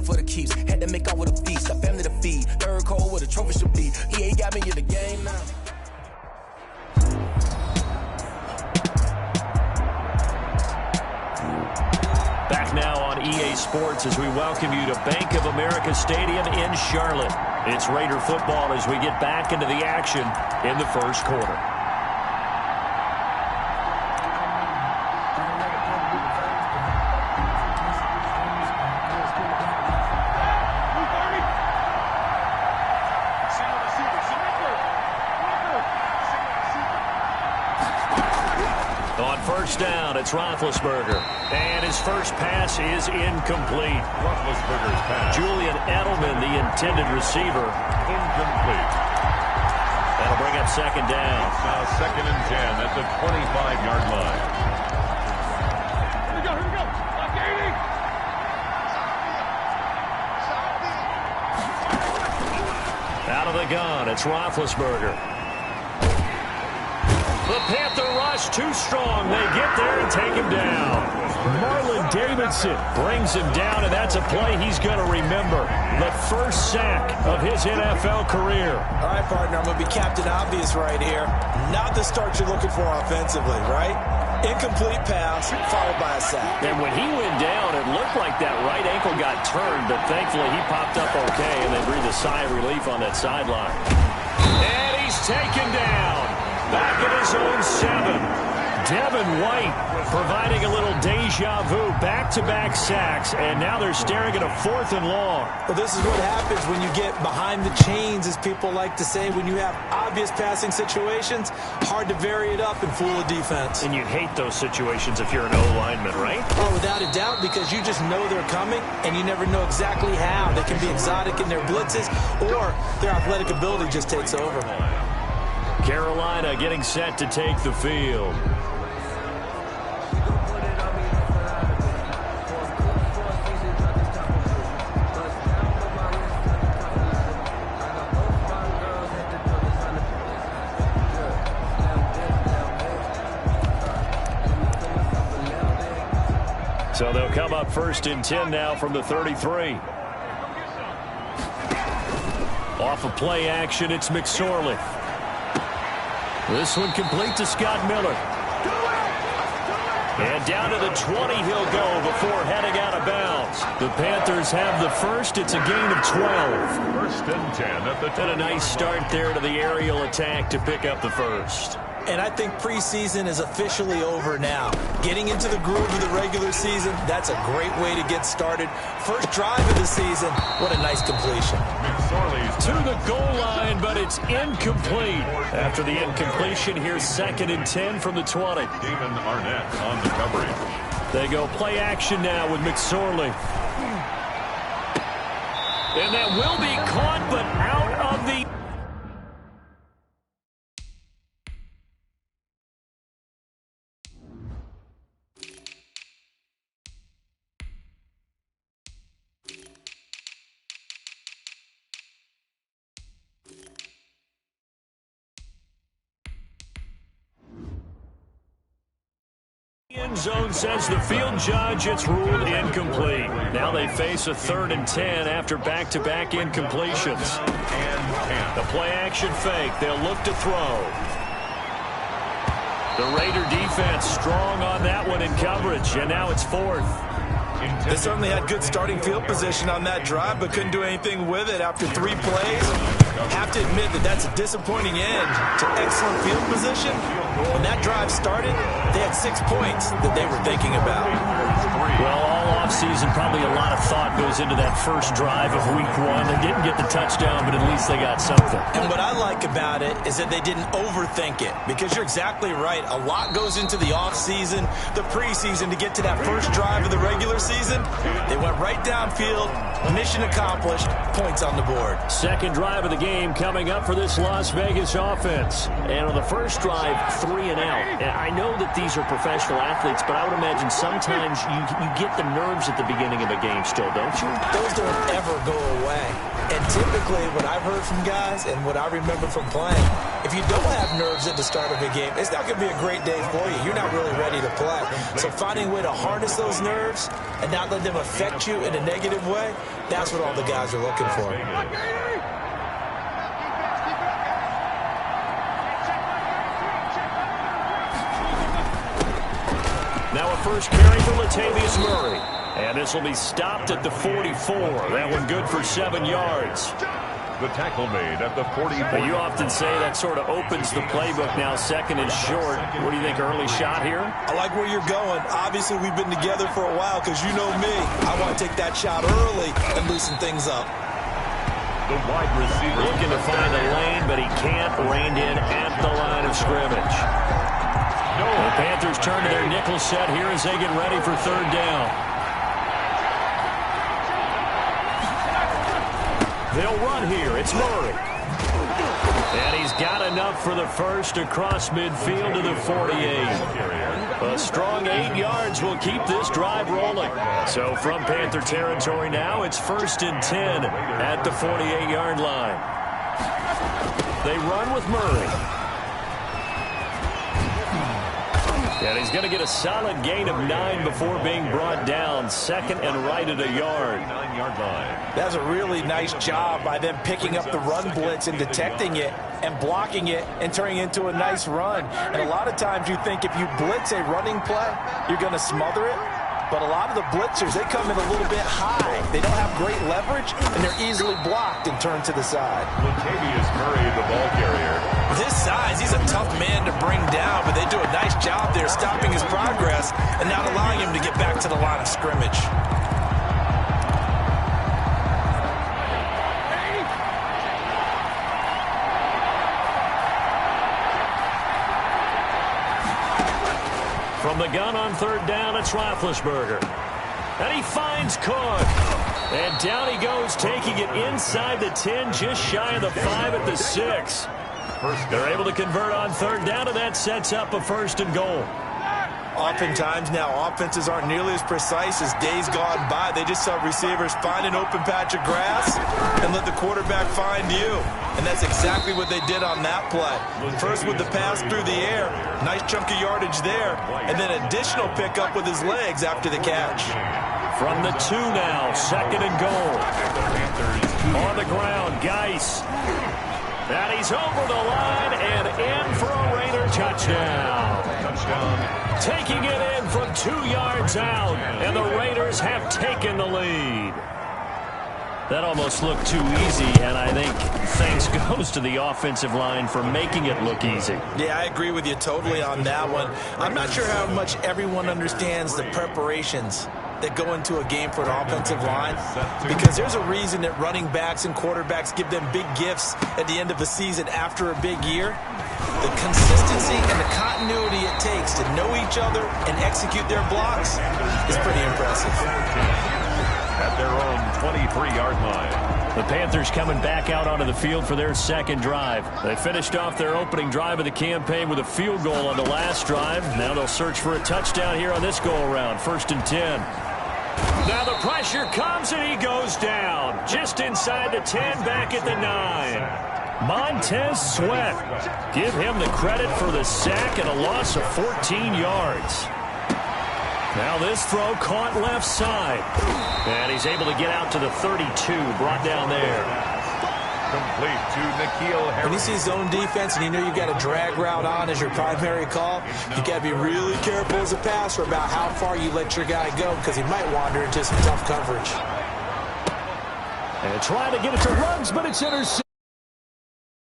it for the keeps. Had to make out with a feast, a family to feed. Third cold where the trophy should be. EA got me in the game now. Back now on EA Sports as we welcome you to Bank of America Stadium in Charlotte. It's Raider football as we get back into the action in the first quarter. On first down, it's Roethlisberger. And his first pass is incomplete. Roethlisberger's pass. Julian Edelman, the intended receiver. Incomplete. That'll bring up second down. It's now 2nd and 10 at the 25-yard line. Here we go. Lock 80. Out of the gun, it's Roethlisberger. The Panther rush too strong. They get there and take him down. Marlon Davidson brings him down, and that's a play he's going to remember. The first sack of his NFL career. All right, partner, I'm going to be Captain Obvious right here. Not the start you're looking for offensively, right? Incomplete pass followed by a sack. And when he went down, it looked like that right ankle got turned, but thankfully he popped up okay, and they breathed a sigh of relief on that sideline. And he's taken down. Back at his own 7. Devin White providing a little deja vu. Back-to-back sacks, and now they're staring at a 4th and long. Well, this is what happens when you get behind the chains, as people like to say. When you have obvious passing situations, hard to vary it up and fool a defense. And you hate those situations if you're an O-lineman, right? Oh, without a doubt, because you just know they're coming, and you never know exactly how. They can be exotic in their blitzes, or their athletic ability just takes over. Carolina getting set to take the field. So they'll come up 1st and 10 now from the 33. Off of play action, it's McSorley. This one complete to Scott Miller. And down to the 20 he'll go before heading out of bounds. The Panthers have the first. It's a gain of 12. 1st and 10 at the 10. And a nice start there to the aerial attack to pick up the first. And I think preseason is officially over now. Getting into the groove of the regular season, that's a great way to get started. First drive of the season, what a nice completion. To the goal line, but it's incomplete. After the incompletion, here's 2nd and 10 from the 20. Damon Arnett on the coverage. They go play action now with McSorley. And that will be caught, but out of the... End zone says the field judge, it's ruled incomplete. Now they face a 3rd and 10 after back-to-back incompletions. The play action fake. They'll look to throw. The Raider defense strong on that one in coverage, and now it's 4th. They certainly had good starting field position on that drive, but couldn't do anything with it after 3 plays. Have to admit that that's a disappointing end to excellent field position. When that drive started, they had 6 points that they were thinking about. Well, all offseason, probably a lot of thought goes into that first drive of week 1. They didn't get the touchdown, but at least they got something. And what I like about it is that they didn't overthink it, because you're exactly right. A lot goes into the offseason, the preseason, to get to that first drive of the regular season. They went right downfield, mission accomplished, points on the board. Second drive of the game coming up for this Las Vegas offense. And on the first drive, 3 and out. And I know that these are professional athletes, but I would imagine sometimes you get the nerves at the beginning of a game still, don't you? Those don't ever go away. And typically, what I've heard from guys and what I remember from playing, if you don't have nerves at the start of a game, it's not going to be a great day for you. You're not really ready to play. So finding a way to harness those nerves and not let them affect you in a negative way, that's what all the guys are looking for. Now a first carry for Latavius Murray. And this will be stopped at the 44. That one good for 7 yards. The tackle made at the 44. But you often say that sort of opens the playbook now, second and short. What do you think, early shot here? I like where you're going. Obviously, we've been together for a while because you know me. I want to take that shot early and loosen things up. The wide receiver looking to find a lane, but he can't. Reined in at the line of scrimmage. The Panthers turn to their nickel set here as they get ready for third down. They'll run here. It's Murray. And he's got enough for the first across midfield to the 48. A strong 8 yards will keep this drive rolling. So from Panther territory now, it's 1st and 10 at the 48-yard line. They run with Murray. And he's going to get a solid gain of 9 before being brought down. Second and right at a yard. 9-yard line. That's a really nice job by them picking up the run blitz and detecting it and blocking it and turning it into a nice run. And a lot of times you think if you blitz a running play, you're going to smother it. But a lot of the blitzers, they come in a little bit high. They don't have great leverage, and they're easily blocked and turned to the side. Latavius Murray, the ball carrier. With his size, he's a tough man to bring down, but they do a nice job there stopping his progress and not allowing him to get back to the line of scrimmage. From the gun on third down, it's Roethlisberger. And he finds Cook. And down he goes, taking it inside the 10, just shy of the 5 at the 6. They're able to convert on third down, and that sets up a 1st and goal. Oftentimes now, offenses aren't nearly as precise as days gone by. They just saw receivers find an open patch of grass and let the quarterback find you. And that's exactly what they did on that play. First with the pass through the air, nice chunk of yardage there, and then additional pickup with his legs after the catch. From the 2 now, 2nd and goal. On the ground, Geis. And he's over the line and in for a Raider touchdown. Taking it in from 2 yards out, and the Raiders have taken the lead. That almost looked too easy, and I think thanks goes to the offensive line for making it look easy. Yeah, I agree with you totally on that one. I'm not sure how much everyone understands the preparations that go into a game for an offensive line, because there's a reason that running backs and quarterbacks give them big gifts at the end of the season after a big year. The consistency and the continuity it takes to know each other and execute their blocks is pretty impressive. At their own 23-yard line. The Panthers coming back out onto the field for their second drive. They finished off their opening drive of the campaign with a field goal on the last drive. Now they'll search for a touchdown here on this go-around. 1st and 10. Now the pressure comes and he goes down. Just inside the 10, back at the 9. Montez Sweat. Give him the credit for the sack and a loss of 14 yards. Now this throw caught left side. And he's able to get out to the 32, brought down there. Complete to N'Keal Harry. When you see zone defense and you know you've got a drag route on as your primary call, you got to be really careful as a passer about how far you let your guy go, because he might wander into some tough coverage. And trying to get it to Ruggs, but it's intercepted.